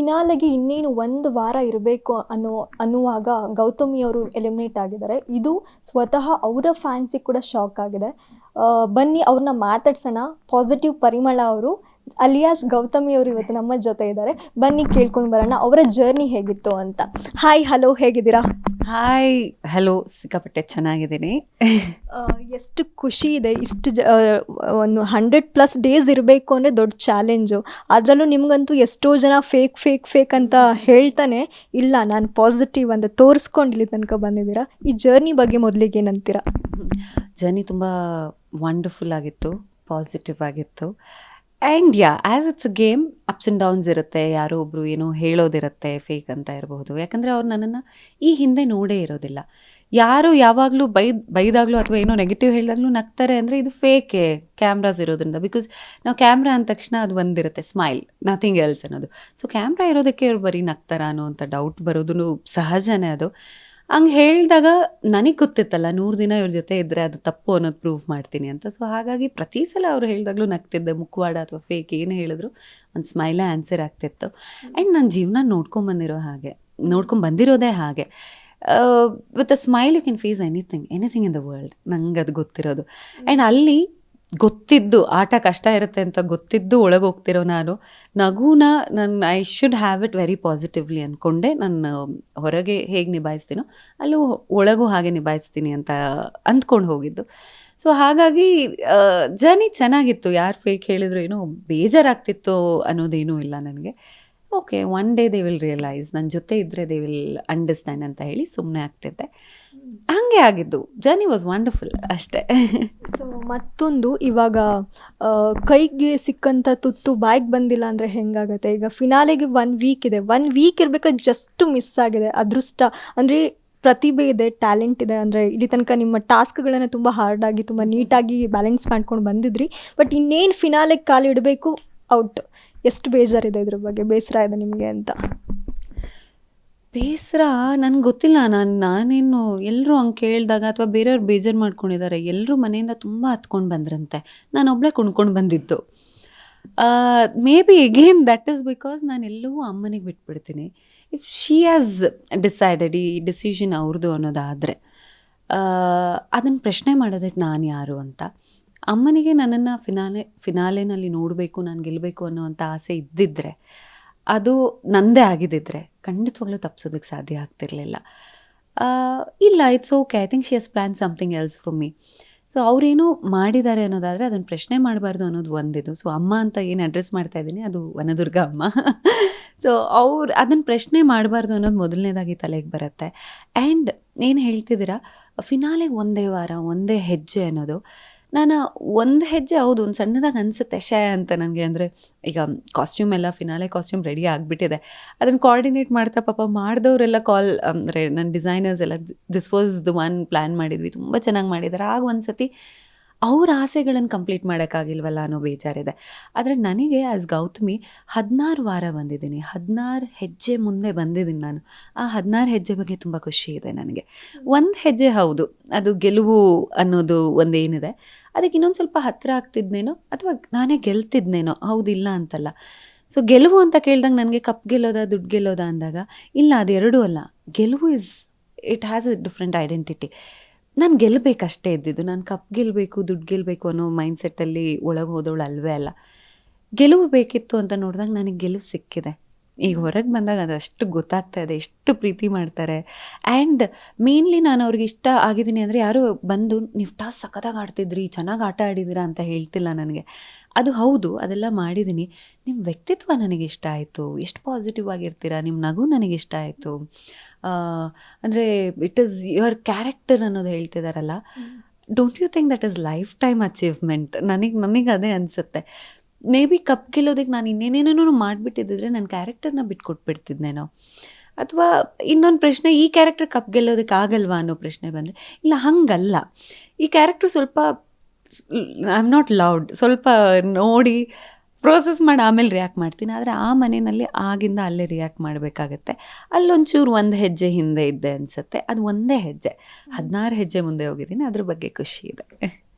ಫಿನಾಲೆಗೆ ಇನ್ನೇನು 1 ವಾರ ಇರಬೇಕು ಅನ್ನುವಾಗ ಗೌತಮಿ ಅವರು ಎಲಿಮಿನೇಟ್ ಆಗಿದ್ದಾರೆ. ಇದು ಸ್ವತಃ ಅವರ ಫ್ಯಾನ್ಸಿಗೆ ಕೂಡ ಶಾಕ್ ಆಗಿದೆ. ಬನ್ನಿ ಅವ್ರನ್ನ ಮಾತಾಡ್ಸೋಣ. ಪಾಸಿಟಿವ್ ಪರಿಮಳ ಅವರು ಅಲಿಯಾಸ್ ಗೌತಮಿ ಅವರು ಇವತ್ತು ನಮ್ಮ ಜೊತೆ ಇದ್ದಾರೆ. ಬನ್ನಿ ಕೇಳ್ಕೊಂಡು ಬರೋಣ ಅವರ ಜರ್ನಿ ಹೇಗಿತ್ತು ಅಂತ. ಹಾಯ್, ಹಲೋ, ಹೇಗಿದ್ದೀರಾ? ಹಾಯ್, ಹಲೋ, ಸಿಕ್ಕಾಪಟ್ಟೆ ಚೆನ್ನಾಗಿದ್ದೀನಿ. ಎಷ್ಟು ಖುಷಿ ಇದೆ. ಒಂದು 100+ ಡೇಸ್ ಇರಬೇಕು ಅಂದರೆ ದೊಡ್ಡ ಚಾಲೆಂಜು. ಅದರಲ್ಲೂ ನಿಮಗಂತೂ ಎಷ್ಟೋ ಜನ ಫೇಕ್ ಅಂತ ಹೇಳ್ತಾನೆ, ಇಲ್ಲ ನಾನು ಪಾಸಿಟಿವ್ ಅಂತ ತೋರಿಸ್ಕೊಂಡು ಇಲ್ಲಿ ತನಕ ಬಂದಿದ್ದೀರಾ. ಈ ಜರ್ನಿ ಬಗ್ಗೆ ಮೊದಲಿಗೆ ಏನಂತೀರಾ? ಜರ್ನಿ ತುಂಬ ವಂಡರ್ಫುಲ್ ಆಗಿತ್ತು, ಪಾಸಿಟಿವ್ ಆಗಿತ್ತು. And as it's a game, ups and downs ಇರುತ್ತೆ. ಯಾರೋ ಒಬ್ಬರು ಏನೋ ಹೇಳೋದಿರುತ್ತೆ, ಫೇಕ್ ಅಂತ ಇರಬಹುದು. ಯಾಕಂದರೆ ಅವ್ರು ನನ್ನನ್ನು ಈ ಹಿಂದೆ ನೋಡೇ ಇರೋದಿಲ್ಲ. ಯಾರು ಯಾವಾಗಲೂ ಬೈದಾಗಲೂ ಅಥವಾ ಏನೋ ನೆಗೆಟಿವ್ ಹೇಳಿದಾಗಲೂ ನಗ್ತಾರೆ ಅಂದರೆ ಇದು ಫೇಕೆ, ಕ್ಯಾಮ್ರಾಸ್ ಇರೋದ್ರಿಂದ. ಬಿಕಾಸ್ ನಾವು ಕ್ಯಾಮ್ರಾ ಅಂದ ತಕ್ಷಣ ಅದು ಒಂದಿರುತ್ತೆ, ಸ್ಮೈಲ್, ನಥಿಂಗ್ ಎಲ್ಸ್ ಅನ್ನೋದು. ಸೊ ಕ್ಯಾಮ್ರಾ ಇರೋದಕ್ಕೆ ಅವ್ರು ಬರೀ ನಗ್ತಾರ ಅನ್ನೋ ಅಂತ ಡೌಟ್ ಬರೋದು ಸಹಜನೇ. ಅದು ಹಂಗೆ ಹೇಳಿದಾಗ ನನಗೆ ಗೊತ್ತಿತ್ತಲ್ಲ, 100 ದಿನ ಇವ್ರ ಜೊತೆ ಇದ್ದರೆ ಅದು ತಪ್ಪು ಅನ್ನೋದು ಪ್ರೂವ್ ಮಾಡ್ತೀನಿ ಅಂತ. ಸೊ ಹಾಗಾಗಿ ಪ್ರತಿ ಸಲ ಅವ್ರು ಹೇಳಿದಾಗಲೂ ನಗ್ತಿದ್ದೆ. ಮುಖವಾಡ ಅಥವಾ ಫೇಕ್ ಏನು ಹೇಳಿದ್ರು ಒಂದು ಸ್ಮೈಲೇ ಆನ್ಸರ್ ಆಗ್ತಿತ್ತು. ಆ್ಯಂಡ್ ನನ್ನ ಜೀವನ ನೋಡ್ಕೊಂಡು ಬಂದಿರೋದೇ ಹಾಗೆ. With a smile you can face anything in the world. ನಂಗೆ ಅದು ಗೊತ್ತಿರೋದು. ಆ್ಯಂಡ್ ಅಲ್ಲಿ ಗೊತ್ತಿದ್ದು ಆಟ ಕಷ್ಟ ಇರುತ್ತೆ ಅಂತ ಗೊತ್ತಿದ್ದು ಒಳಗೆ ಹೋಗ್ತಿರೋ ನಾನು ನಗುನ I should have it very positively ಅಂದ್ಕೊಂಡೆ. ನಾನು ಹೊರಗೆ ಹೇಗೆ ನಿಭಾಯಿಸ್ತೀನೋ ಅಲ್ಲೂ ಒಳಗೂ ಹಾಗೆ ನಿಭಾಯಿಸ್ತೀನಿ ಅಂತ ಅಂದ್ಕೊಂಡು ಹೋಗಿದ್ದು. ಸೊ ಹಾಗಾಗಿ ಜರ್ನಿ ಚೆನ್ನಾಗಿತ್ತು. ಯಾರು ಫೇಕ್ ಹೇಳಿದ್ರು ಏನೋ ಬೇಜಾರಾಗ್ತಿತ್ತು ಅನ್ನೋದೇನೂ ಇಲ್ಲ ನನಗೆ. Okay, one day they will realise, ನನ್ನ ಜೊತೆ ಇದ್ದರೆ ದೇ ವಿಲ್ ಅಂಡರ್ಸ್ಟ್ಯಾಂಡ್ ಅಂತ ಹೇಳಿ ಸುಮ್ಮನೆ ಆಗ್ತಿದ್ದೆ. ಹಾಗೆ ಆಗಿದ್ದು. ಜರ್ನಿ ವಾಸ್ ವಂಡರ್ಫುಲ್ ಅಷ್ಟೇ. ಸೊ ಮತ್ತೊಂದು, ಇವಾಗ ಕೈಗೆ ಸಿಕ್ಕಂಥ ತುತ್ತು ಬಾಯಿಗೆ ಬಂದಿಲ್ಲ ಅಂದರೆ ಹೆಂಗಾಗತ್ತೆ? ಈಗ ಫಿನಾಲೆಗೆ 1 ವೀಕ್ ಇದೆ. 1 ವೀಕ್ ಇರಬೇಕಾದ್ರೆ ಜಸ್ಟ್ ಮಿಸ್ ಆಗಿದೆ. ಅದೃಷ್ಟ ಅಂದರೆ ಪ್ರತಿಭೆ ಇದೆ, ಟ್ಯಾಲೆಂಟ್ ಇದೆ. ಅಂದರೆ ಇಲ್ಲಿ ತನಕ ನಿಮ್ಮ ಟಾಸ್ಕ್ಗಳನ್ನು ತುಂಬ ಹಾರ್ಡಾಗಿ ತುಂಬ ನೀಟಾಗಿ ಬ್ಯಾಲೆನ್ಸ್ ಮಾಡ್ಕೊಂಡು ಬಂದಿದ್ರಿ. ಬಟ್ ಇನ್ನೇನು ಫಿನಾಲೆಗೆ ಕಾಲು ಇಡಬೇಕು, ಔಟ್. ಎಷ್ಟು ಬೇಜಾರಿದೆ ಇದ್ರ ಬಗ್ಗೆ? ಬೇಸರ ಇದೆ ನಿಮಗೆ ಅಂತ? ಬೇಸರ ನನಗೆ ಗೊತ್ತಿಲ್ಲ. ನಾನೇನು ಎಲ್ಲರೂ ಹಂಗೆ ಕೇಳಿದಾಗ ಅಥವಾ ಬೇರೆಯವ್ರು ಬೇಜಾರು ಮಾಡ್ಕೊಂಡಿದ್ದಾರೆ. ಎಲ್ಲರೂ ಮನೆಯಿಂದ ತುಂಬ ಹತ್ಕೊಂಡು ಬಂದ್ರಂತೆ, ನಾನು ಒಬ್ಬಳೇ ಕೊಂಡ್ಕೊಂಡು ಬಂದಿದ್ದು. May be again that is because ನಾನು ಎಲ್ಲವೂ ಅಮ್ಮನಿಗೆ ಬಿಟ್ಬಿಡ್ತೀನಿ. ಇಫ್ ಶಿ ಹ್ಯಾಸ್ ಡಿಸೈಡೆಡ್, ಈ ಡಿಸಿಷನ್ ಅವ್ರದ್ದು ಅನ್ನೋದಾದರೆ ಅದನ್ನು ಪ್ರಶ್ನೆ ಮಾಡೋದಕ್ಕೆ ನಾನು ಯಾರು ಅಂತ. ಅಮ್ಮನಿಗೆ ನನ್ನನ್ನು ಫಿನಾಲೆನಲ್ಲಿ ನೋಡಬೇಕು, ನಾನು ಗೆಲ್ಲಬೇಕು ಅನ್ನೋವಂಥ ಆಸೆ ಇದ್ದಿದ್ದರೆ, ಅದು ನಂದೇ ಆಗಿದ್ದಿದ್ರೆ ಖಂಡಿತವಾಗ್ಲೂ ತಪ್ಪಿಸೋದಕ್ಕೆ ಸಾಧ್ಯ ಆಗ್ತಿರಲಿಲ್ಲ. ಇಲ್ಲ, it's okay, I think she has plan something else for me. So ಅವರೇನೋ ಮಾಡಿದ್ದಾರೆ ಅನ್ನೋದಾದರೆ ಅದನ್ನು ಪ್ರಶ್ನೆ ಮಾಡಬಾರ್ದು ಅನ್ನೋದು ಒಂದಿದು. ಸೊ ಅಮ್ಮ ಅಂತ ಏನು ಅಡ್ರೆಸ್ ಮಾಡ್ತಾ ಇದ್ದೀನಿ ಅದು ವನದುರ್ಗ ಅಮ್ಮ. ಸೊ ಅವ್ರು ಅದನ್ನು ಪ್ರಶ್ನೆ ಮಾಡಬಾರ್ದು ಅನ್ನೋದು ಮೊದಲನೇದಾಗಿ ತಲೆಗೆ ಬರುತ್ತೆ. ಆ್ಯಂಡ್ ಏನು ಹೇಳ್ತಿದ್ದೀರಾ, ಫಿನಾಲೆಗೆ 1 ವಾರ 1 ಹೆಜ್ಜೆ ಅನ್ನೋದು, ನಾನು 1 ಹೆಜ್ಜೆ ಹೌದು ಒಂದು ಸಣ್ಣದಾಗಿ ಅನಿಸುತ್ತೆ ಅಂತ ನನಗೆ. ಅಂದರೆ ಈಗ ಕಾಸ್ಟ್ಯೂಮ್ ಎಲ್ಲ ಫಿನಾಲೆ ಕಾಸ್ಟ್ಯೂಮ್ ರೆಡಿ ಆಗಿಬಿಟ್ಟಿದೆ. ಅದನ್ನು ಕೋಆರ್ಡಿನೇಟ್ ಮಾಡ್ತಾ ಪಾಪ ಮಾಡಿದವರೆಲ್ಲ ಅಂದರೆ ನನ್ನ ಡಿಸೈನರ್ಸ್ ಎಲ್ಲ this was the one plan ಮಾಡಿದ್ವಿ, ತುಂಬ ಚೆನ್ನಾಗಿ ಮಾಡಿದ್ದಾರೆ. ಆಗ ಒಂದು ಸತಿ ಅವ್ರ ಆಸೆಗಳನ್ನು ಕಂಪ್ಲೀಟ್ ಮಾಡೋಕ್ಕಾಗಿಲ್ವಲ್ಲ ಅನ್ನೋ ಬೇಜಾರಿದೆ. ಆದರೆ ನನಗೆ ಆ್ಯಸ್ ಗೌತಮಿ 16 ವಾರ ಬಂದಿದ್ದೀನಿ, 16 ಹೆಜ್ಜೆ ಮುಂದೆ ಬಂದಿದ್ದೀನಿ ನಾನು. ಆ 16 ಹೆಜ್ಜೆ ಬಗ್ಗೆ ತುಂಬ ಖುಷಿ ಇದೆ ನನಗೆ. 1 ಹೆಜ್ಜೆ ಹೌದು, ಅದು ಗೆಲುವು ಅನ್ನೋದು ಒಂದೇನಿದೆ, ಅದಕ್ಕೆ ಇನ್ನೊಂದು ಸ್ವಲ್ಪ ಹತ್ತಿರ ಆಗ್ತಿದ್ನೇನೋ ಅಥವಾ ನಾನೇ ಗೆಲ್ತಿದ್ನೇನೋ, ಹೌದಿಲ್ಲ ಅಂತಲ್ಲ. ಸೊ ಗೆಲುವು ಅಂತ ಕೇಳಿದಾಗ ನನಗೆ ಕಪ್ ಗೆಲ್ಲೋದ ದುಡ್ಡು ಗೆಲ್ಲೋದ ಅಂದಾಗ ಇಲ್ಲ, ಅದು ಎರಡೂ ಅಲ್ಲ. ಗೆಲುವು it has a different identity. ನಾನು ಗೆಲ್ಲಬೇಕಷ್ಟೇ ಇದ್ದಿದ್ದು. ನಾನು ಕಪ್ ಗೆಲ್ಲಬೇಕು ದುಡ್ಡು ಗೆಲ್ಲಬೇಕು ಅನ್ನೋ ಮೈಂಡ್ಸೆಟ್ಟಲ್ಲಿ ಒಳಗೆ ಹೋದವಳು ಅಲ್ವೇ ಅಲ್ಲ. ಗೆಲುವು ಬೇಕಿತ್ತು ಅಂತ ನೋಡಿದಾಗ ನನಗೆ ಗೆಲುವು ಸಿಕ್ಕಿದೆ. ಈಗ ಹೊರಗೆ ಬಂದಾಗ ಅದಷ್ಟು ಗೊತ್ತಾಗ್ತಾ ಇದೆ, ಎಷ್ಟು ಪ್ರೀತಿ ಮಾಡ್ತಾರೆ. ಆ್ಯಂಡ್ ಮೇನ್ಲಿ ನಾನು ಅವ್ರಿಗೆ ಇಷ್ಟ ಆಗಿದ್ದೀನಿ ಅಂದರೆ ಯಾರು ಬಂದು ನೀವು ಟಾಸ್ ಸಖತ್ತಾಗಿ ಆಡ್ತಿದ್ರಿ, ಚೆನ್ನಾಗಿ ಆಟ ಆಡಿದ್ದೀರಾ ಅಂತ ಹೇಳ್ತಿಲ್ಲ ನನಗೆ. ಅದು ಹೌದು, ಅದೆಲ್ಲ ಮಾಡಿದ್ದೀನಿ. ನಿಮ್ಮ ವ್ಯಕ್ತಿತ್ವ ನನಗೆ ಇಷ್ಟ ಆಯಿತು, ಎಷ್ಟು ಪಾಸಿಟಿವ್ ಆಗಿರ್ತೀರಾ, ನಿಮ್ಮ ನಗು ನನಗೆ ಇಷ್ಟ ಆಯಿತು. ಅಂದರೆ ಇಟ್ ಈಸ್ ಯುವರ್ ಕ್ಯಾರೆಕ್ಟರ್ ಅನ್ನೋದು ಹೇಳ್ತಿದಾರಲ್ಲ, don't you think that is life time achievement? ನನಗೆ ಅದೇ ಅನಿಸುತ್ತೆ. ಮೇ ಬಿ ಕಪ್ ಗೆಲ್ಲೋದಕ್ಕೆ ನಾನು ಇನ್ನೇನೇನೋ ಮಾಡಿಬಿಟ್ಟಿದ್ದರೆ ನನ್ನ ಕ್ಯಾರೆಕ್ಟರ್ನ ಬಿಟ್ಕೊಟ್ಬಿಡ್ತಿದ್ನೇನೋ. ಅಥವಾ ಇನ್ನೊಂದು ಪ್ರಶ್ನೆ, ಈ ಕ್ಯಾರೆಕ್ಟರ್ ಕಪ್ ಗೆಲ್ಲೋದಕ್ಕೆ ಆಗಲ್ವಾ ಅನ್ನೋ ಪ್ರಶ್ನೆ ಬಂದರೆ, ಇಲ್ಲ ಹಂಗಲ್ಲ, ಈ ಕ್ಯಾರೆಕ್ಟ್ರು ಸ್ವಲ್ಪ ಐ ಆಮ್ ನಾಟ್ ಲೌಡ್, ಸ್ವಲ್ಪ ನೋಡಿ ಪ್ರೋಸೆಸ್ ಮಾಡಿ ಆಮೇಲೆ ರಿಯಾಕ್ಟ್ ಮಾಡ್ತೀನಿ. ಆದರೆ ಆ ಮನೆಯಲ್ಲಿ ಆಗಿಂದ ಅಲ್ಲೇ ರಿಯಾಕ್ಟ್ ಮಾಡಬೇಕಾಗತ್ತೆ. ಅಲ್ಲೊಂಚೂರು 1 ಹೆಜ್ಜೆ ಹಿಂದೆ ಇದ್ದೆ ಅನಿಸುತ್ತೆ. ಅದು 1 ಹೆಜ್ಜೆ, 16 ಹೆಜ್ಜೆ ಮುಂದೆ ಹೋಗಿದ್ದೀನಿ, ಅದ್ರ ಬಗ್ಗೆ ಖುಷಿ ಇದೆ.